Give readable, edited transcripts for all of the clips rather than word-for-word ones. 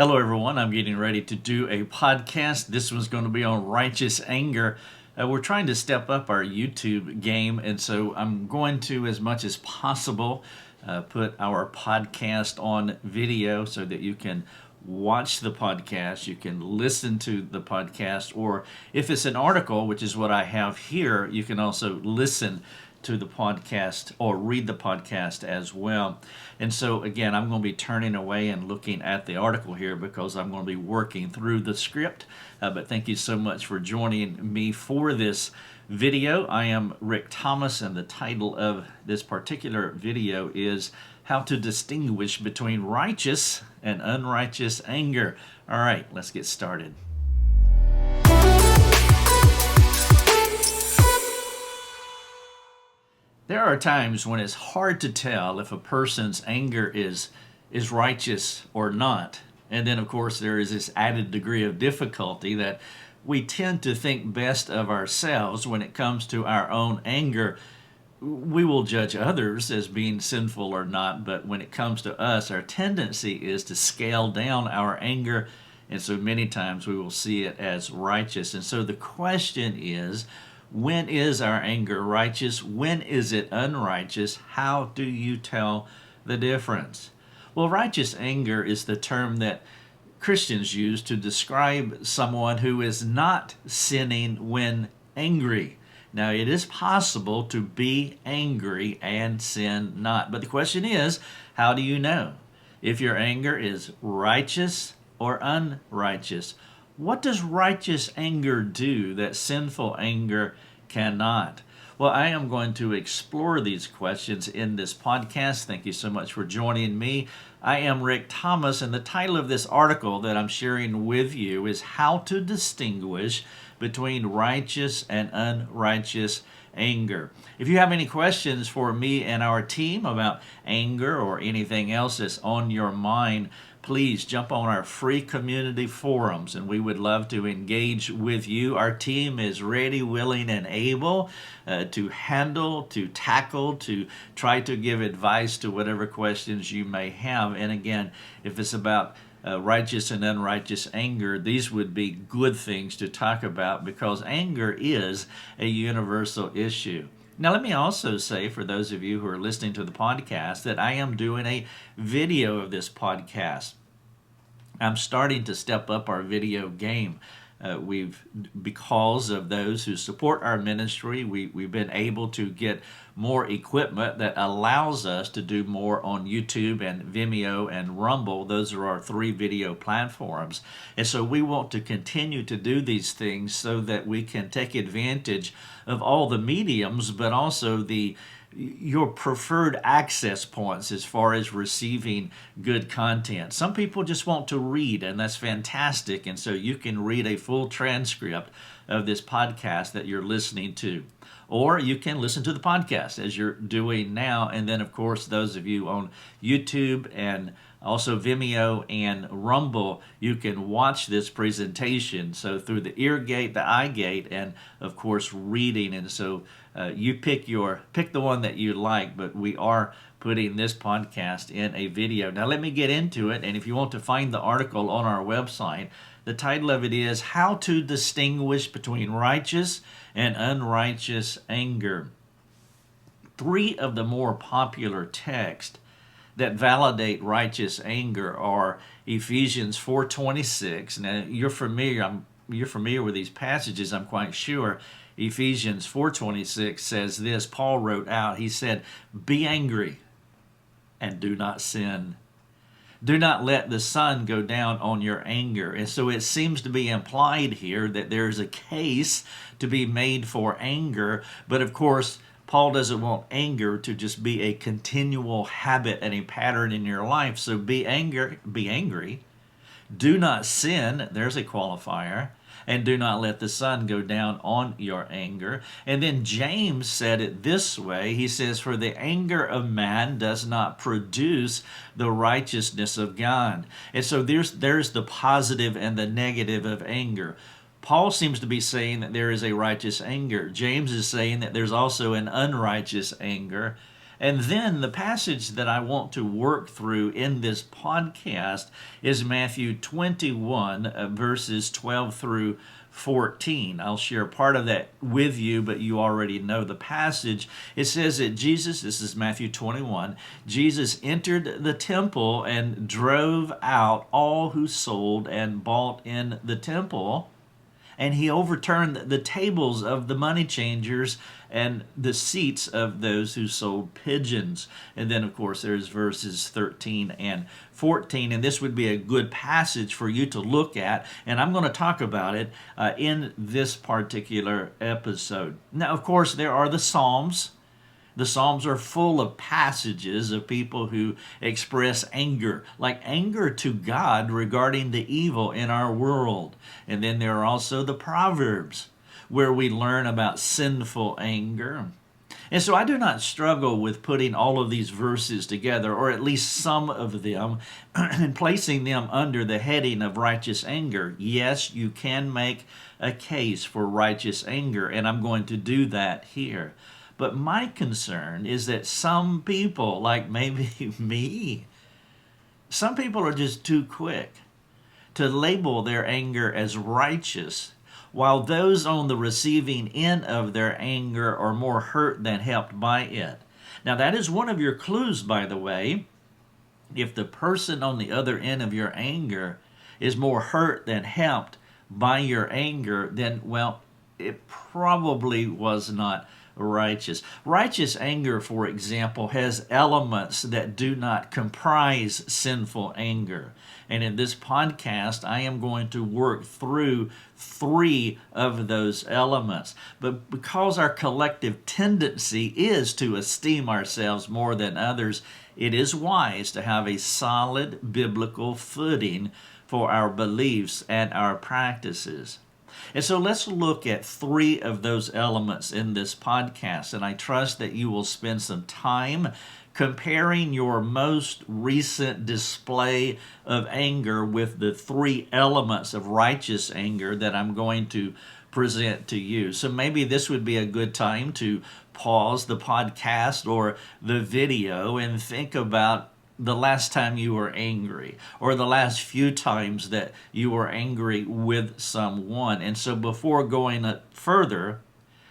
Hello, everyone. I'm getting ready to do a podcast. This one's going to be on righteous anger. We're trying to step up our YouTube game, and so I'm going to, as much as possible, put our podcast on video so that you can watch the podcast, you can listen to the podcast, or if it's an article, which is what I have here, you can also listen to the podcast or read the podcast as well. And so again, I'm going to be turning away and looking at the article here because I'm going to be working through the script. But thank you so much for joining me for this video. I am Rick Thomas, and the title of this particular video is How to Distinguish Between Righteous and Unrighteous Anger. All right, let's get started. There are times when it's hard to tell if a person's anger is righteous or not. And then, of course, there is this added degree of difficulty that we tend to think best of ourselves when it comes to our own anger. We will judge others as being sinful or not, but when it comes to us, our tendency is to scale down our anger, and so many times we will see it as righteous. And so the question is, when is our anger righteous? When is it unrighteous? How do you tell the difference? Well, righteous anger is the term that Christians use to describe someone who is not sinning when angry. Now, it is possible to be angry and sin not. But the question is, how do you know if your anger is righteous or unrighteous? What does righteous anger do that sinful anger cannot? Well, I am going to explore these questions in this podcast. Thank you so much for joining me. I am Rick Thomas, and the title of this article that I'm sharing with you is How to Distinguish Between Righteous and Unrighteous Anger. If you have any questions for me and our team about anger or anything else that's on your mind, please jump on our free community forums, and we would love to engage with you. Our team is ready, willing, and able to handle, to tackle, to try to give advice to whatever questions you may have. And again, if it's about righteous and unrighteous anger, these would be good things to talk about because anger is a universal issue. Now, let me also say, for those of you who are listening to the podcast, that I am doing a video of this podcast. I'm starting to step up our video game. Because of those who support our ministry, we've been able to get more equipment that allows us to do more on YouTube and Vimeo and Rumble. Those are our three video platforms. And so we want to continue to do these things so that we can take advantage of all the mediums, but also your preferred access points as far as receiving good content. Some people just want to read, and that's fantastic. And so you can read a full transcript of this podcast that you're listening to. Or you can listen to the podcast as you're doing now. And then, of course, those of you on YouTube and also Vimeo and Rumble, you can watch this presentation. So through the ear gate, the eye gate, and of course reading. And so you pick the one that you like, but we are putting this podcast in a video. Now let me get into it. And if you want to find the article on our website, the title of it is How to Distinguish Between Righteous and Unrighteous Anger. Three of the more popular texts that validate righteous anger are Ephesians 4:26. Now you're familiar with these passages, I'm quite sure. Ephesians 4:26 says this. Paul wrote out, he said, "Be angry and do not sin. Do not let the sun go down on your anger." And so it seems to be implied here that there's a case to be made for anger, but of course Paul doesn't want anger to just be a continual habit and a pattern in your life. So be angry. Do not sin, there's a qualifier, and do not let the sun go down on your anger. And then James said it this way. He says, "For the anger of man does not produce the righteousness of God." And so there's the positive and the negative of anger. Paul seems to be saying that there is a righteous anger. James is saying that there's also an unrighteous anger. And then the passage that I want to work through in this podcast is Matthew 21, verses 12 through 14. I'll share part of that with you, but you already know the passage. It says that Jesus, this is Matthew 21, Jesus entered the temple and drove out all who sold and bought in the temple. And he overturned the tables of the money changers and the seats of those who sold pigeons. And then, of course, there's verses 13 and 14. And this would be a good passage for you to look at. And I'm going to talk about it in this particular episode. Now, of course, there are the Psalms. The Psalms are full of passages of people who express anger, like anger to God regarding the evil in our world. And then there are also the Proverbs, where we learn about sinful anger. And so I do not struggle with putting all of these verses together, or at least some of them, and placing them under the heading of righteous anger. Yes, you can make a case for righteous anger, and I'm going to do that here. But my concern is that some people, like maybe me, some people are just too quick to label their anger as righteous, while those on the receiving end of their anger are more hurt than helped by it. Now, that is one of your clues, by the way. If the person on the other end of your anger is more hurt than helped by your anger, then, well, it probably was not righteous. Righteous anger, for example, has elements that do not comprise sinful anger. And in this podcast, I am going to work through 3 of those elements. But because our collective tendency is to esteem ourselves more than others, it is wise to have a solid biblical footing for our beliefs and our practices. And so let's look at 3 of those elements in this podcast, and I trust that you will spend some time comparing your most recent display of anger with the 3 elements of righteous anger that I'm going to present to you. So maybe this would be a good time to pause the podcast or the video and think about the last time you were angry, or the last few times that you were angry with someone. And so before going further,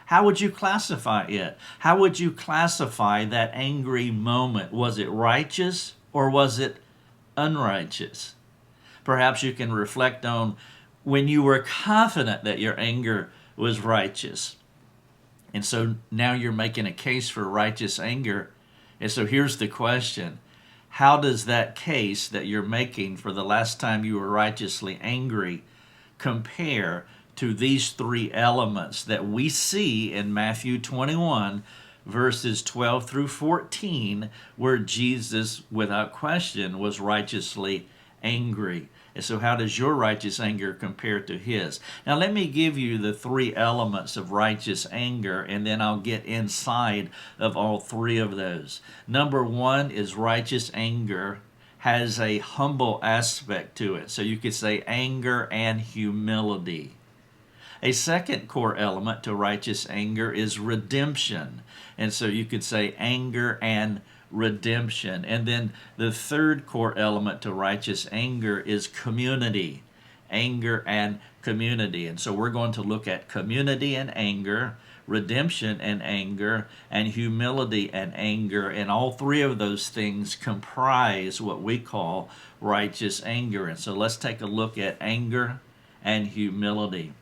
how would you classify it? How would you classify that angry moment? Was it righteous or was it unrighteous? Perhaps you can reflect on when you were confident that your anger was righteous. And so now you're making a case for righteous anger. And so here's the question. How does that case that you're making for the last time you were righteously angry compare to these 3 elements that we see in Matthew 21, verses 12 through 14, where Jesus, without question, was righteously angry? And so how does your righteous anger compare to his? Now let me give you the 3 elements of righteous anger, and then I'll get inside of all 3 of those. Number 1 is righteous anger has a humble aspect to it. So you could say anger and humility. A second core element to righteous anger is redemption. And so you could say anger and redemption. And then the third core element to righteous anger is community. Anger and community. And so we're going to look at community and anger, redemption and anger, and humility and anger. And all 3 of those things comprise what we call righteous anger. And so let's take a look at anger and humility.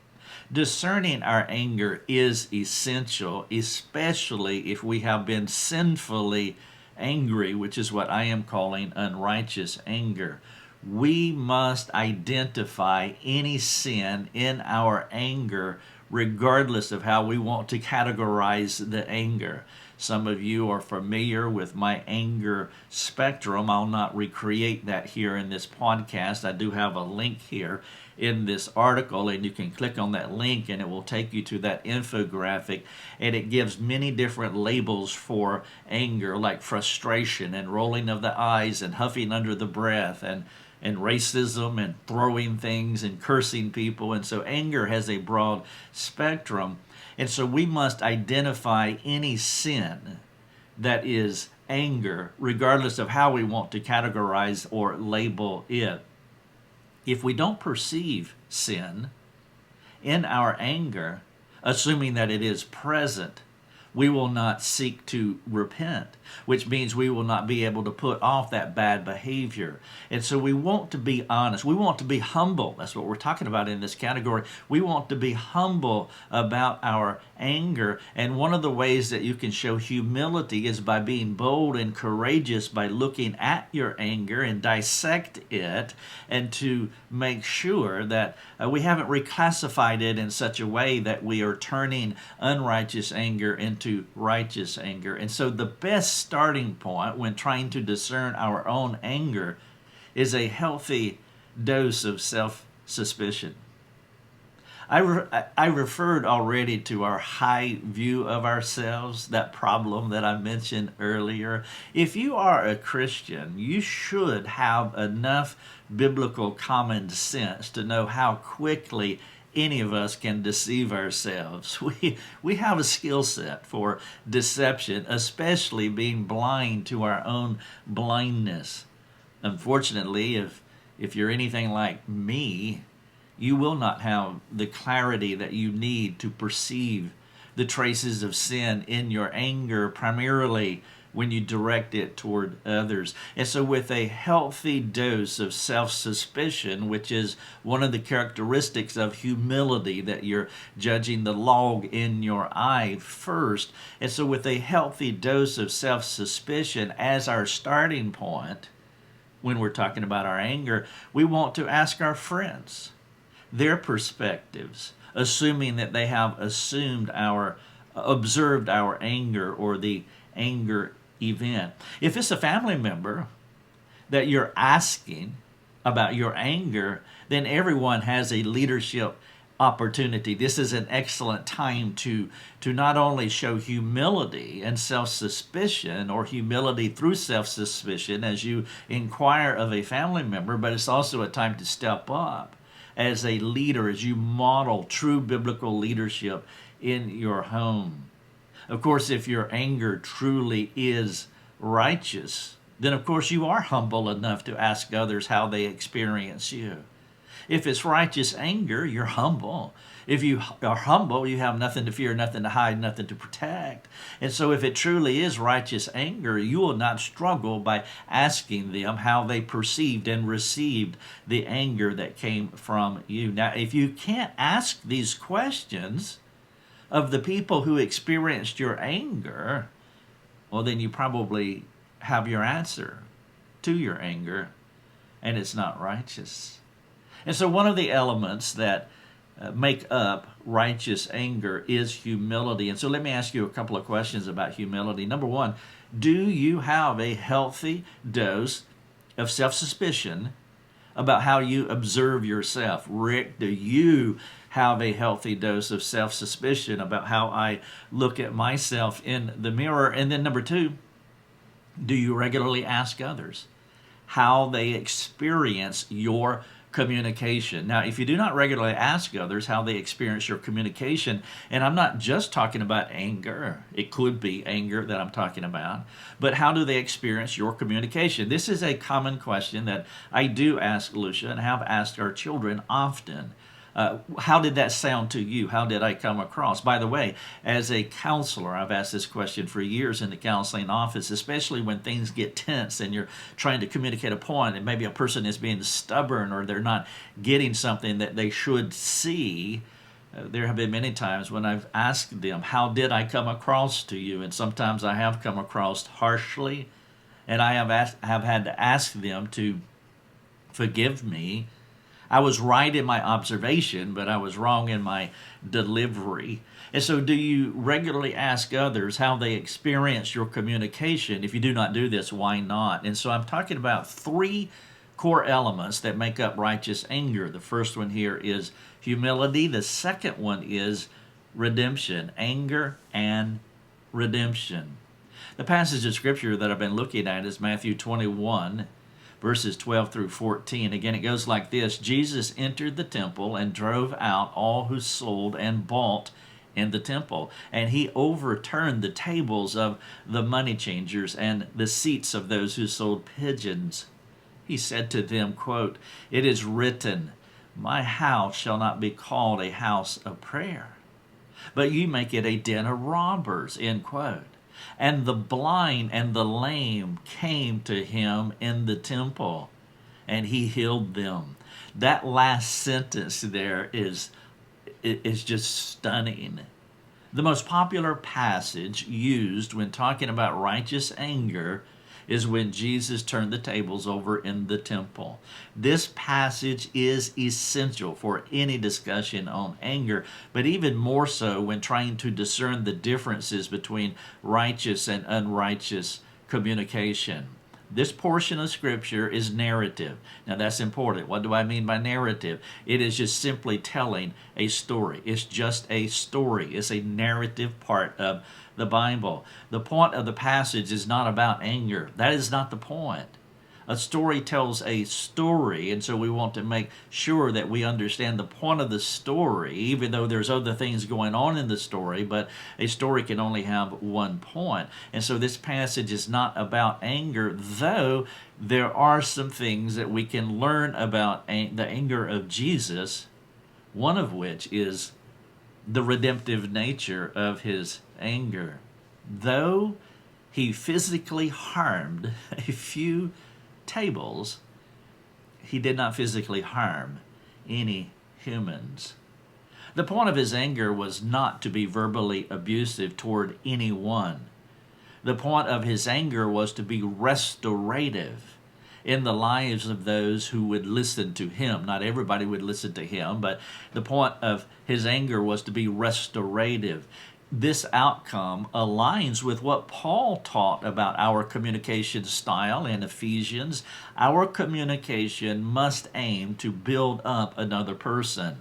Discerning our anger is essential, especially if we have been sinfully angry, which is what I am calling unrighteous anger. We must identify any sin in our anger, regardless of how we want to categorize the anger. Some of you are familiar with my anger spectrum. I'll not recreate that here in this podcast. I do have a link here in this article, and you can click on that link and it will take you to that infographic, and it gives many different labels for anger, like frustration and rolling of the eyes and huffing under the breath and racism and throwing things and cursing people. And so anger has a broad spectrum. And so we must identify any sin that is anger, regardless of how we want to categorize or label it, if we don't perceive sin in our anger, assuming that it is present, we will not seek to repent, which means we will not be able to put off that bad behavior. And so we want to be honest. We want to be humble. That's what we're talking about in this category. We want to be humble about our anger. And one of the ways that you can show humility is by being bold and courageous, by looking at your anger and dissect it, and to make sure that we haven't reclassified it in such a way that we are turning unrighteous anger into righteous anger. And so the best starting point when trying to discern our own anger is a healthy dose of self-suspicion. I referred already to our high view of ourselves, that problem that I mentioned earlier. If you are a Christian, you should have enough biblical common sense to know how quickly any of us can deceive ourselves. We have a skill set for deception, especially being blind to our own blindness. Unfortunately, if you're anything like me, you will not have the clarity that you need to perceive the traces of sin in your anger, primarily when you direct it toward others. And so with a healthy dose of self-suspicion, which is one of the characteristics of humility, that you're judging the log in your eye first. And so with a healthy dose of self-suspicion as our starting point, when we're talking about our anger, we want to ask our friends their perspectives, assuming that they have observed our anger or the anger event. If it's a family member that you're asking about your anger, then everyone has a leadership opportunity. This is an excellent time to not only show humility and self-suspicion, or humility through self-suspicion as you inquire of a family member, but it's also a time to step up as a leader, as you model true biblical leadership in your home. Of course, if your anger truly is righteous, then of course you are humble enough to ask others how they experience you. If it's righteous anger, you're humble. If you are humble, you have nothing to fear, nothing to hide, nothing to protect. And so if it truly is righteous anger, you will not struggle by asking them how they perceived and received the anger that came from you. Now, if you can't ask these questions of the people who experienced your anger, well, then you probably have your answer to your anger, and it's not righteous. And so one of the elements that make up righteous anger is humility. And so let me ask you a couple of questions about humility. Number one, do you have a healthy dose of self-suspicion about how you observe yourself? Rick, do you have a healthy dose of self-suspicion about how I look at myself in the mirror? And then number two, do you regularly ask others how they experience your communication? Now, if you do not regularly ask others how they experience your communication, and I'm not just talking about anger, it could be anger that I'm talking about, but how do they experience your communication? This is a common question that I do ask Lucia and have asked our children often. How did that sound to you? How did I come across? By the way, as a counselor, I've asked this question for years in the counseling office, especially when things get tense and you're trying to communicate a point and maybe a person is being stubborn or they're not getting something that they should see. There have been many times when I've asked them, how did I come across to you? And sometimes I have come across harshly, and I have had to ask them to forgive me. I was right in my observation, but I was wrong in my delivery. And so do you regularly ask others how they experience your communication? If you do not do this, why not? And so I'm talking about three core elements that make up righteous anger. The first one here is humility. The second one is redemption, anger and redemption. The passage of scripture that I've been looking at is Matthew 21, verses 12 through 14. Again, it goes like this. Jesus entered the temple and drove out all who sold and bought in the temple, and he overturned the tables of the money changers and the seats of those who sold pigeons. He said to them, quote, "It is written, my house shall not be called a house of prayer, but you make it a den of robbers," end quote. And the blind and the lame came to him in the temple, and he healed them. That last sentence there is just stunning. The most popular passage used when talking about righteous anger is when Jesus turned the tables over in the temple. This passage is essential for any discussion on anger, but even more so when trying to discern the differences between righteous and unrighteous communication. This portion of Scripture is narrative. Now that's important. What do I mean by narrative? It is just simply telling a story. It's just a story. It's a narrative part of the Bible. The point of the passage is not about anger. That is not the point. A story tells a story, and so we want to make sure that we understand the point of the story, even though there's other things going on in the story, but a story can only have one point. And so this passage is not about anger, though there are some things that we can learn about the anger of Jesus, one of which is the redemptive nature of his anger. Though he physically harmed a few tables, he did not physically harm any humans. The point of his anger was not to be verbally abusive toward anyone. The point of his anger was to be restorative in the lives of those who would listen to him. Not everybody would listen to him, but the point of his anger was to be restorative. This outcome aligns with what Paul taught about our communication style in Ephesians. Our communication must aim to build up another person.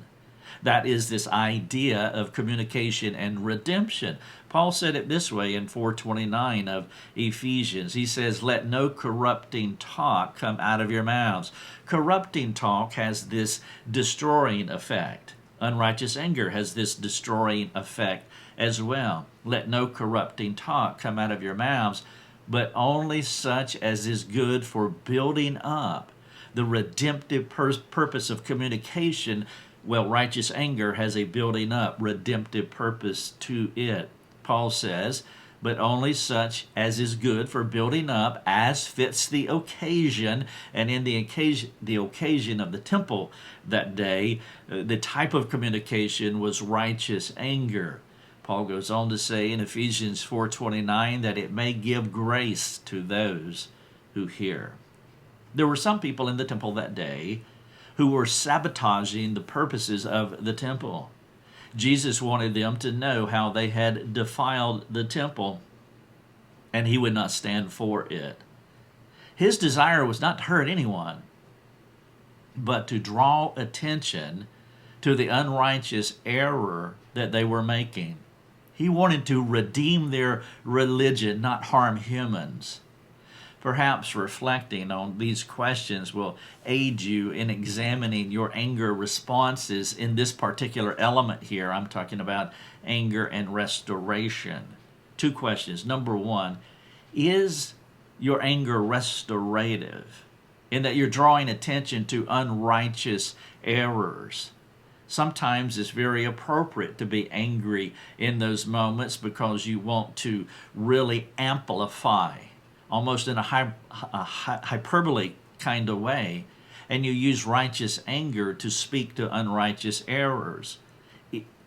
That is this idea of communication and redemption. Paul said it this way in 4:29 of Ephesians. He says, "Let no corrupting talk come out of your mouths." Corrupting talk has this destroying effect. Unrighteous anger has this destroying effect as well. "Let no corrupting talk come out of your mouths, but only such as is good for building up." The redemptive purpose of communication, well, righteous anger has a building up, redemptive purpose to it. Paul says, "But only such as is good for building up, as fits the occasion." And in the occasion of the temple that day, the type of communication was righteous anger. Paul goes on to say in Ephesians 4:29 that it may give grace to those who hear. There were some people in the temple that day who were sabotaging the purposes of the temple. Jesus wanted them to know how they had defiled the temple, and he would not stand for it. His desire was not to hurt anyone, but to draw attention to the unrighteous error that they were making. He wanted to redeem their religion, not harm humans. Perhaps reflecting on these questions will aid you in examining your anger responses in this particular element here. I'm talking about anger and restoration. Two questions. Number one, is your anger restorative in that you're drawing attention to unrighteous errors? Sometimes it's very appropriate to be angry in those moments because you want to really amplify, almost in a hyperbole kind of way, and you use righteous anger to speak to unrighteous errors.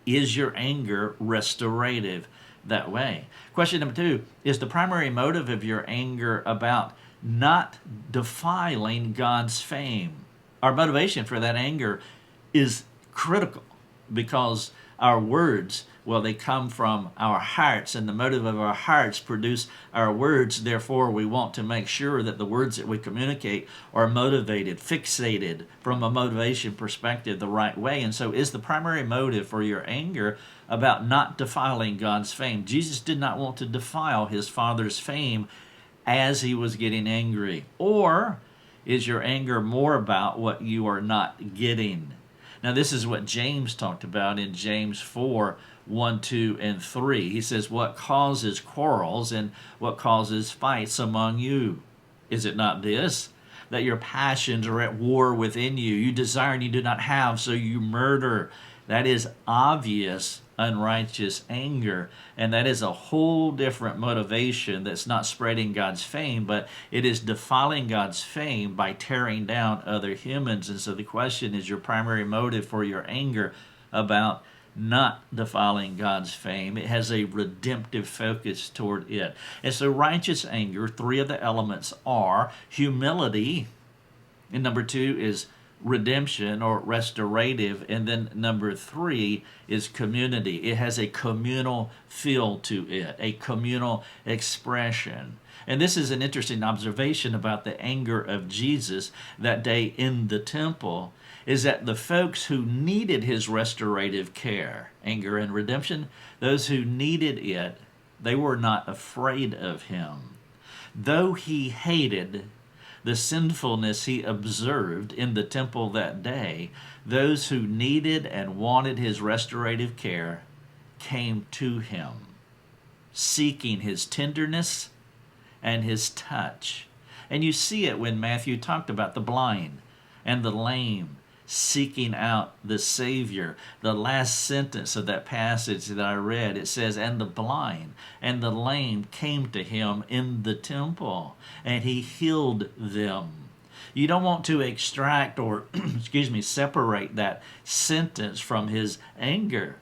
Is your anger restorative that way? Question number two, is the primary motive of your anger about not defiling God's fame? Our motivation for that anger is critical because our words, well, they come from our hearts, and the motive of our hearts produce our words. Therefore, we want to make sure that the words that we communicate are motivated, fixated from a motivation perspective the right way. And so is the primary motive for your anger about not defiling God's fame? Jesus did not want to defile his Father's fame as he was getting angry. Or is your anger more about what you are not getting? Now, this is what James talked about in James 4, 1, 2, and 3. He says, what causes quarrels and what causes fights among you? Is it not this, that your passions are at war within you? You desire and you do not have, so you murder. That is obvious unrighteous anger, and that is a whole different motivation that's not spreading God's fame, but it is defiling God's fame by tearing down other humans. And so the question is, your primary motive for your anger about not defiling God's fame? It has a redemptive focus toward it. And so righteous anger, three of the elements are humility, and number two is redemption or restorative, and then number three is community. It has a communal feel to it, a communal expression. And this is an interesting observation about the anger of Jesus that day in the temple, is that the folks who needed his restorative care, anger and redemption, those who needed it, they were not afraid of him. Though he hated the sinfulness he observed in the temple that day, those who needed and wanted his restorative care came to him, seeking his tenderness and his touch. And you see it when Matthew talked about the blind and the lame seeking out the Savior. The last sentence of that passage that I read, it says, and the blind and the lame came to him in the temple, and he healed them. You don't want to extract or, separate that sentence from his anger.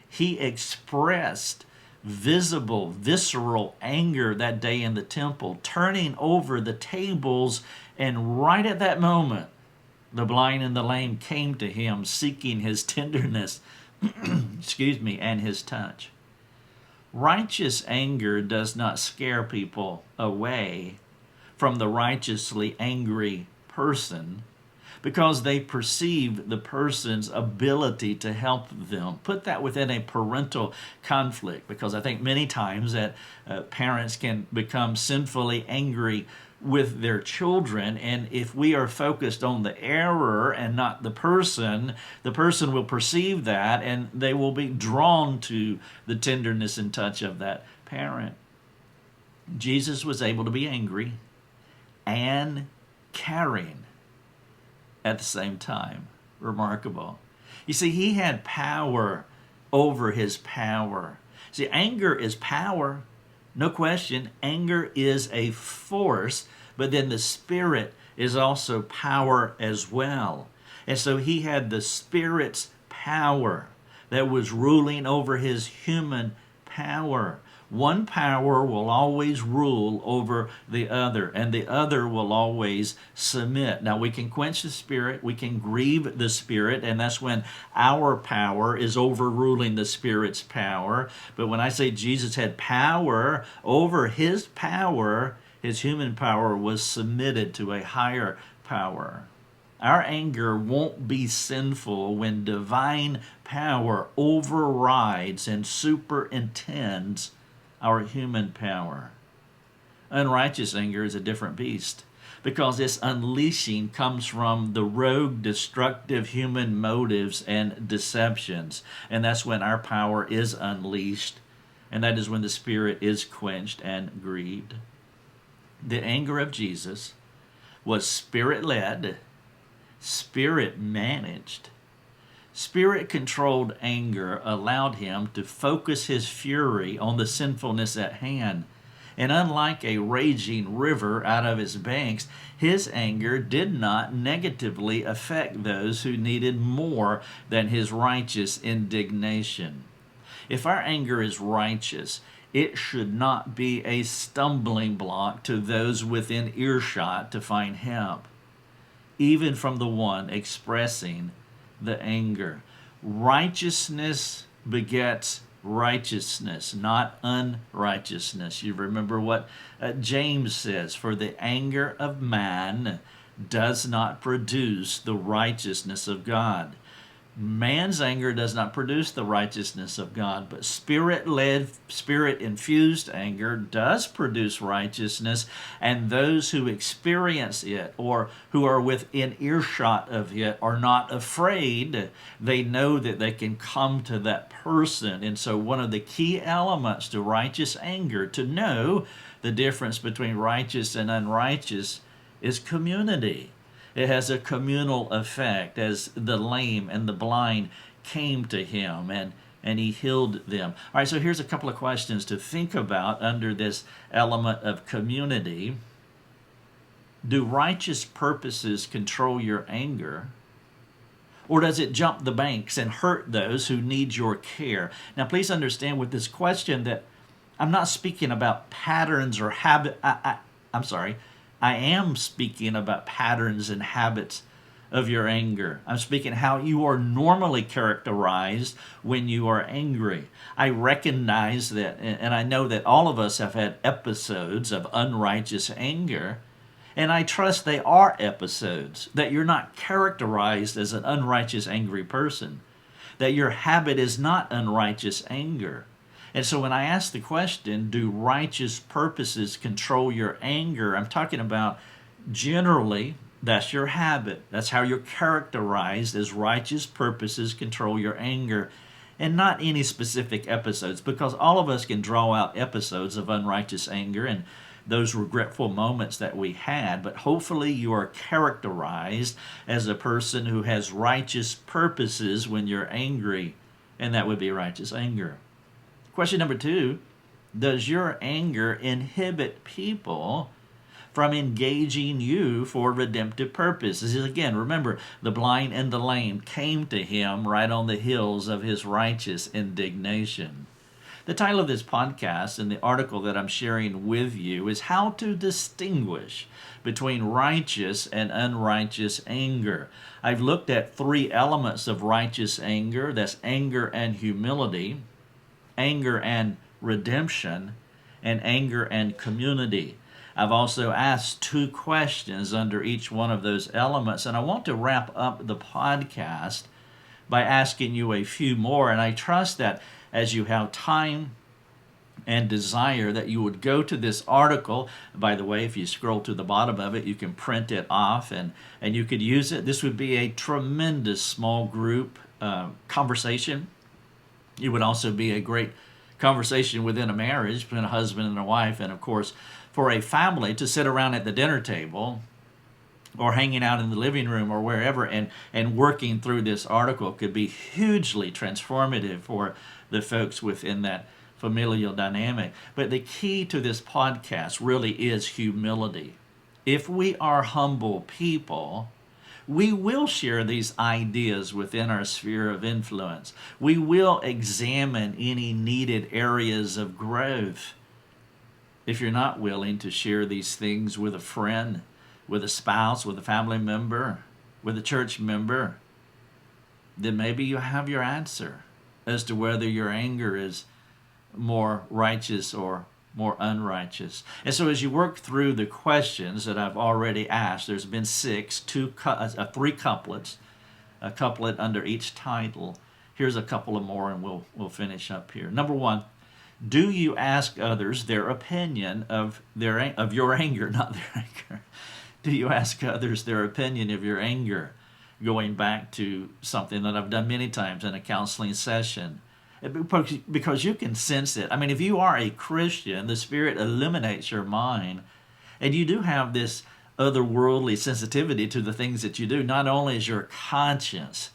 He expressed visible, visceral anger that day in the temple, turning over the tables, and right at that moment, the blind and the lame came to him, seeking his tenderness, and his touch. Righteous anger does not scare people away from the righteously angry person, because they perceive the person's ability to help them. Put that within a parental conflict, because I think many times that parents can become sinfully angry with their children, and if we are focused on the error and not the person will perceive that, and they will be drawn to the tenderness and touch of that parent. Jesus was able to be angry and caring at the same time. Remarkable. You see, he had power over his power. See, anger is power. No question, anger is a force, but then the Spirit is also power as well. And so he had the Spirit's power that was ruling over his human power. One power will always rule over the other, and the other will always submit. Now, we can quench the Spirit, we can grieve the Spirit, and that's when our power is overruling the Spirit's power. But when I say Jesus had power over his power, his human power was submitted to a higher power. Our anger won't be sinful when divine power overrides and superintends our human power. Unrighteous anger is a different beast, because its unleashing comes from the rogue, destructive human motives and deceptions. And that's when our power is unleashed, and that is when the Spirit is quenched and grieved. The anger of Jesus was Spirit-led, Spirit-managed. Spirit-controlled anger allowed him to focus his fury on the sinfulness at hand. And unlike a raging river out of its banks, his anger did not negatively affect those who needed more than his righteous indignation. If our anger is righteous, it should not be a stumbling block to those within earshot to find help, even from the one expressing the anger. Righteousness begets righteousness, not unrighteousness. You remember what James says, for the anger of man does not produce the righteousness of God. Man's anger does not produce the righteousness of God, but spirit-led, spirit-infused anger does produce righteousness, and those who experience it or who are within earshot of it are not afraid. They know that they can come to that person. And so one of the key elements to righteous anger, to know the difference between righteous and unrighteous, is community. It has a communal effect, as the lame and the blind came to him and he healed them. All right, so here's a couple of questions to think about under this element of community. Do righteous purposes control your anger? Or does it jump the banks and hurt those who need your care? Now, please understand with this question that I'm not speaking about patterns or habit. I'm sorry. I am speaking about patterns and habits of your anger. I'm speaking how you are normally characterized when you are angry. I recognize that, and I know that all of us have had episodes of unrighteous anger, and I trust they are episodes, that you're not characterized as an unrighteous, angry person, that your habit is not unrighteous anger. And so when I ask the question, do righteous purposes control your anger? I'm talking about generally, that's your habit. That's how you're characterized, as righteous purposes control your anger, and not any specific episodes, because all of us can draw out episodes of unrighteous anger and those regretful moments that we had, but hopefully you are characterized as a person who has righteous purposes when you're angry, and that would be righteous anger. Question number 2, does your anger inhibit people from engaging you for redemptive purposes? Again, remember, the blind and the lame came to him right on the heels of his righteous indignation. The title of this podcast and the article that I'm sharing with you is How to Distinguish Between Righteous and Unrighteous Anger. I've looked at 3 elements of righteous anger. That's anger and humility, anger and redemption, and anger and community. I've also asked 2 questions under each one of those elements, and I want to wrap up the podcast by asking you a few more, and I trust that as you have time and desire that you would go to this article. By the way, if you scroll to the bottom of it, you can print it off and you could use it. This would be a tremendous small group conversation. It would also be a great conversation within a marriage between a husband and a wife, and of course for a family to sit around at the dinner table or hanging out in the living room or wherever and working through this article could be hugely transformative for the folks within that familial dynamic. But the key to this podcast really is humility. If we are humble people, we will share these ideas within our sphere of influence. We will examine any needed areas of growth. If you're not willing to share these things with a friend, with a spouse, with a family member, with a church member, then maybe you have your answer as to whether your anger is more righteous or more unrighteous. And so as you work through the questions that I've already asked, there's been 6, 3 couplets, a couplet under each title. Here's a couple of more and we'll finish up here. Number 1, do you ask others their opinion of your anger, not their anger? Do you ask others their opinion of your anger? Going back to something that I've done many times in a counseling session. Because you can sense it. I mean, if you are a Christian, the Spirit illuminates your mind, and you do have this otherworldly sensitivity to the things that you do. Not only is your conscience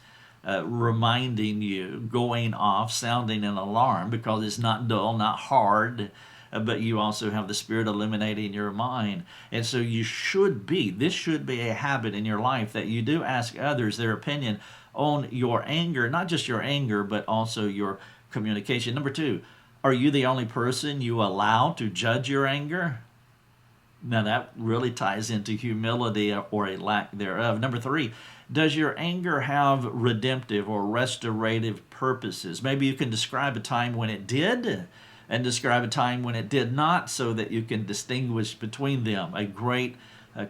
reminding you, going off, sounding an alarm, because it's not dull, not hard, but you also have the Spirit illuminating your mind. And so this should be a habit in your life that you do ask others their opinion on your anger, not just your anger, but also your communication. Number 2, are you the only person you allow to judge your anger? Now that really ties into humility or a lack thereof. Number 3, does your anger have redemptive or restorative purposes? Maybe you can describe a time when it did and describe a time when it did not, so that you can distinguish between them. A great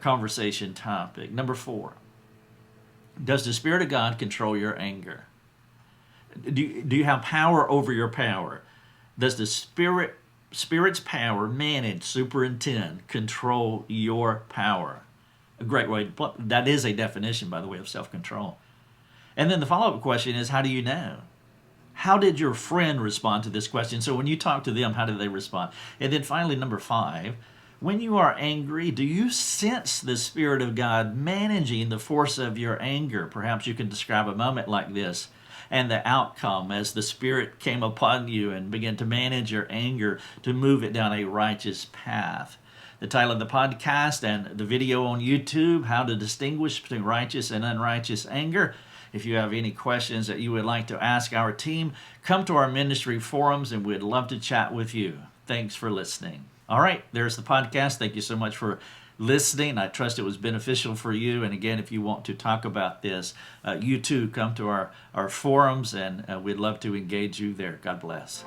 conversation topic. Number 4, does the Spirit of God control your anger? Do you have power over your power? Does the Spirit's power manage, superintend, control your power? A great way to put that is a definition, by the way, of self-control. And then the follow-up question is, how do you know? How did your friend respond to this question? So when you talk to them, how did they respond? And then finally, number 5, when you are angry, do you sense the Spirit of God managing the force of your anger? Perhaps you can describe a moment like this and the outcome as the Spirit came upon you and began to manage your anger to move it down a righteous path. The title of the podcast and the video on YouTube, How to Distinguish Between Righteous and Unrighteous Anger. If you have any questions that you would like to ask our team, come to our ministry forums and we'd love to chat with you. Thanks for listening. All right, there's the podcast. Thank you so much for listening. I trust it was beneficial for you. And again, if you want to talk about this, you too come to our forums and we'd love to engage you there. God bless.